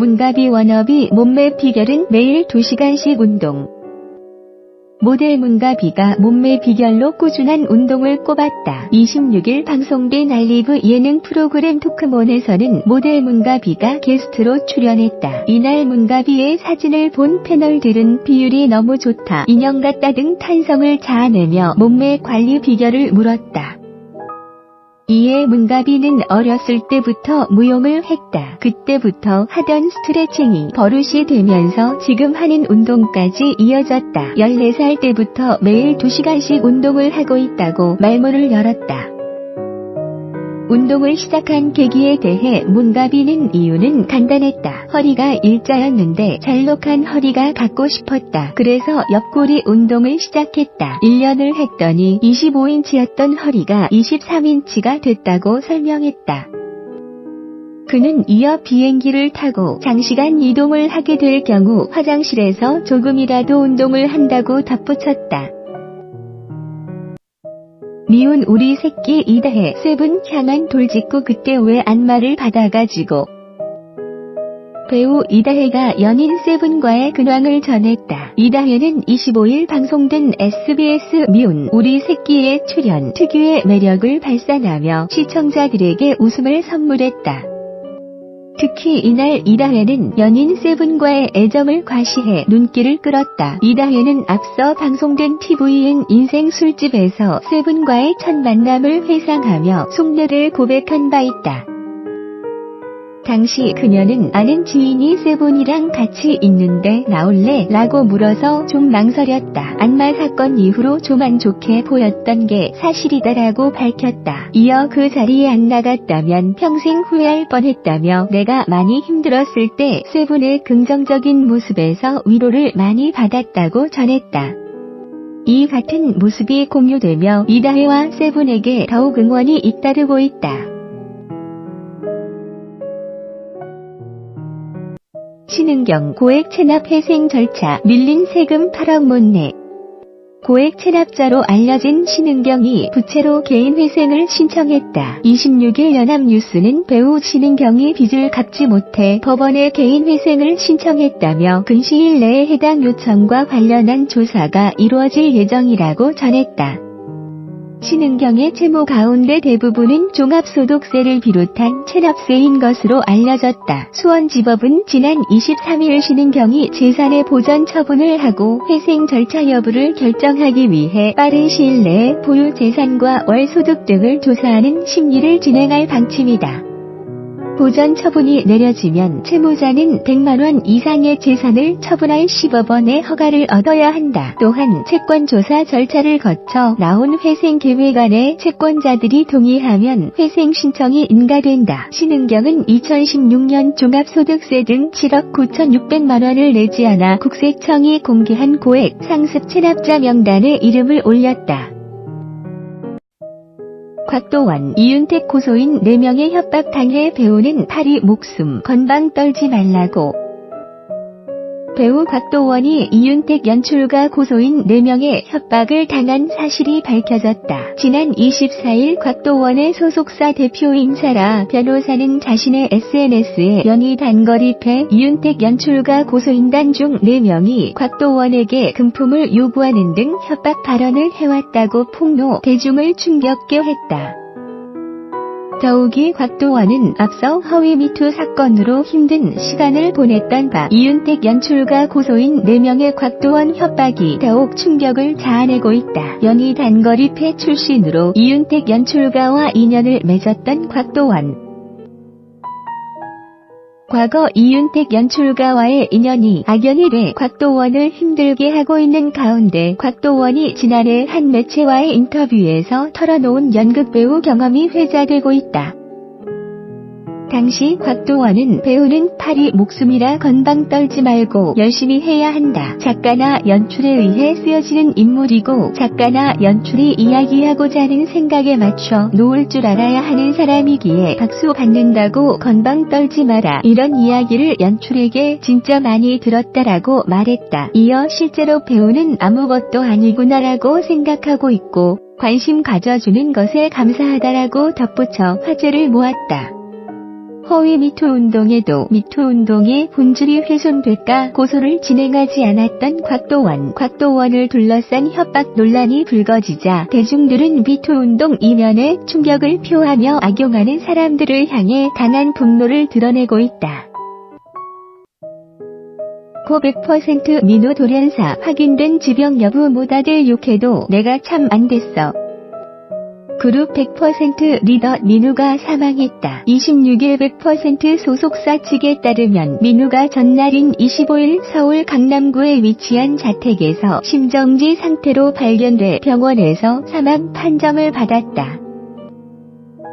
문가비 워너비 몸매 비결은 매일 2시간씩 운동. 모델 문가비가 몸매 비결로 꾸준한 운동을 꼽았다. 26일 방송된 알리브 예능 프로그램 토크몬에서는 모델 문가비가 게스트로 출연했다. 이날 문가비의 사진을 본 패널들은 비율이 너무 좋다, 인형 같다 등 탄성을 자아내며 몸매 관리 비결을 물었다. 이에 문가비는 어렸을 때부터 무용을 했다. 그때부터 하던 스트레칭이 버릇이 되면서 지금 하는 운동까지 이어졌다. 14살 때부터 매일 2시간씩 운동을 하고 있다고 말문을 열었다. 운동을 시작한 계기에 대해 문가비는 이유는 간단했다. 허리가 일자였는데 잘록한 허리가 갖고 싶었다. 그래서 옆구리 운동을 시작했다. 1년을 했더니 25인치였던 허리가 23인치가 됐다고 설명했다. 그는 이어 비행기를 타고 장시간 이동을 하게 될 경우 화장실에서 조금이라도 운동을 한다고 덧붙였다. 미운 우리 새끼 이다혜, 세븐 향한 돌직구 그때 왜 안마를 받아가지고. 배우 이다혜가 연인 세븐과의 근황을 전했다. 이다혜는 25일 방송된 SBS 미운 우리 새끼에 출연, 특유의 매력을 발산하며 시청자들에게 웃음을 선물했다. 특히 이날 이다혜는 연인 세븐과의 애정을 과시해 눈길을 끌었다. 이다혜는 앞서 방송된 TVN 인생 술집에서 세븐과의 첫 만남을 회상하며 속내를 고백한 바 있다. 당시 그녀는 아는 지인이 세븐이랑 같이 있는데 나올래? 라고 물어서 좀 망설였다. 안마 사건 이후로 좀 안 좋게 보였던 게 사실이다라고 밝혔다. 이어 그 자리에 안 나갔다면 평생 후회할 뻔했다며 내가 많이 힘들었을 때 세븐의 긍정적인 모습에서 위로를 많이 받았다고 전했다. 이 같은 모습이 공유되며 이다혜와 세븐에게 더욱 응원이 잇따르고 있다. 신은경, 고액 체납 회생 절차, 밀린 세금 8억 못 내. 고액 체납자로 알려진 신은경이 부채로 개인 회생을 신청했다. 26일 연합뉴스는 배우 신은경이 빚을 갚지 못해 법원에 개인 회생을 신청했다며 근시일 내에 해당 요청과 관련한 조사가 이루어질 예정이라고 전했다. 신은경의 채무 가운데 대부분은 종합소득세를 비롯한 체납세인 것으로 알려졌다. 수원지법은 지난 23일 신은경이 재산의 보전 처분을 하고 회생 절차 여부를 결정하기 위해 빠른 시일 내에 보유 재산과 월 소득 등을 조사하는 심리를 진행할 방침이다. 보전 처분이 내려지면 채무자는 100만원 이상의 재산을 처분할 시법원의 허가를 얻어야 한다. 또한 채권조사 절차를 거쳐 나온 회생 계획 안에 채권자들이 동의하면 회생 신청이 인가된다. 신은경은 2016년 종합소득세 등 7억 9,600만원을 내지 않아 국세청이 공개한 고액 상습 체납자 명단에 이름을 올렸다. 곽도원, 이윤택 고소인 4명의 협박당해 배우는 파리 목숨, 건방 떨지 말라고. 배우 곽도원이 이윤택 연출가 고소인 4명의 협박을 당한 사실이 밝혀졌다. 지난 24일 곽도원의 소속사 대표인 사라 변호사는 자신의 SNS에 연희 단거리패 이윤택 연출가 고소인단 중 4명이 곽도원에게 금품을 요구하는 등 협박 발언을 해왔다고 폭로, 대중을 충격게 했다. 더욱이 곽도원은 앞서 허위 미투 사건으로 힘든 시간을 보냈던 바 이윤택 연출가 고소인 4명의 곽도원 협박이 더욱 충격을 자아내고 있다. 연희 단거리패 출신으로 이윤택 연출가와 인연을 맺었던 곽도원. 과거 이윤택 연출가와의 인연이 악연이 돼 곽도원을 힘들게 하고 있는 가운데 곽도원이 지난해 한 매체와의 인터뷰에서 털어놓은 연극배우 경험이 회자되고 있다. 당시 곽도원은 배우는 파리 목숨이라 건방 떨지 말고 열심히 해야 한다. 작가나 연출에 의해 쓰여지는 인물이고 작가나 연출이 이야기하고자 하는 생각에 맞춰 놓을 줄 알아야 하는 사람이기에 박수 받는다고 건방 떨지 마라. 이런 이야기를 연출에게 진짜 많이 들었다라고 말했다. 이어 실제로 배우는 아무것도 아니구나라고 생각하고 있고 관심 가져주는 것에 감사하다라고 덧붙여 화제를 모았다. 허위 미투 운동에도 미투 운동의 본질이 훼손될까 고소를 진행하지 않았던 곽도원을 둘러싼 협박 논란이 불거지자 대중들은 미투 운동 이면에 충격을 표하며 악용하는 사람들을 향해 강한 분노를 드러내고 있다. 고 100% 민우 돌연사 확인된 지병 여부 모다들 욕해도 내가 참 안됐어. 그룹 100% 리더 민우가 사망했다. 26일 100% 소속사 측에 따르면 민우가 전날인 25일 서울 강남구에 위치한 자택에서 심정지 상태로 발견돼 병원에서 사망 판정을 받았다.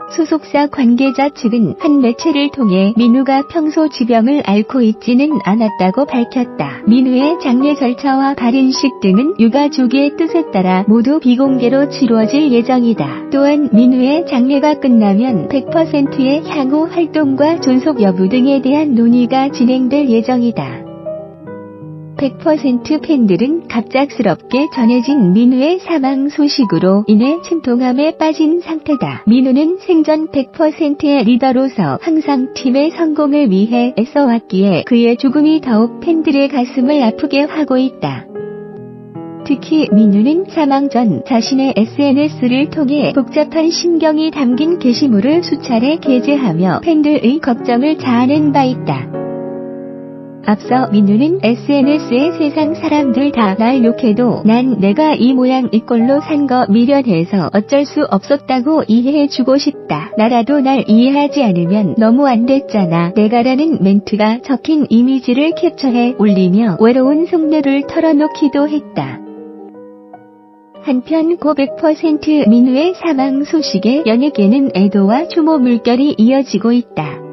소속사 관계자 측은 한 매체를 통해 민우가 평소 지병을 앓고 있지는 않았다고 밝혔다. 민우의 장례 절차와 발인식 등은 유가족의 뜻에 따라 모두 비공개로 치루어질 예정이다. 또한 민우의 장례가 끝나면 100%의 향후 활동과 존속 여부 등에 대한 논의가 진행될 예정이다. 100% 팬들은 갑작스럽게 전해진 민우의 사망 소식으로 인해 침통함에 빠진 상태다. 민우는 생전 100%의 리더로서 항상 팀의 성공을 위해 애써왔기에 그의 죽음이 더욱 팬들의 가슴을 아프게 하고 있다. 특히 민우는 사망 전 자신의 SNS를 통해 복잡한 심경이 담긴 게시물을 수차례 게재하며 팬들의 걱정을 자아낸 바 있다. 앞서 민우는 SNS에 세상 사람들 다 날 욕해도 난 내가 이 모양 이 꼴로 산 거 미련해서 어쩔 수 없었다고 이해해주고 싶다. 나라도 날 이해하지 않으면 너무 안 됐잖아. 내가라는 멘트가 적힌 이미지를 캡처해 올리며 외로운 속내를 털어놓기도 했다. 한편 고 100% 민우의 사망 소식에 연예계는 애도와 추모 물결이 이어지고 있다.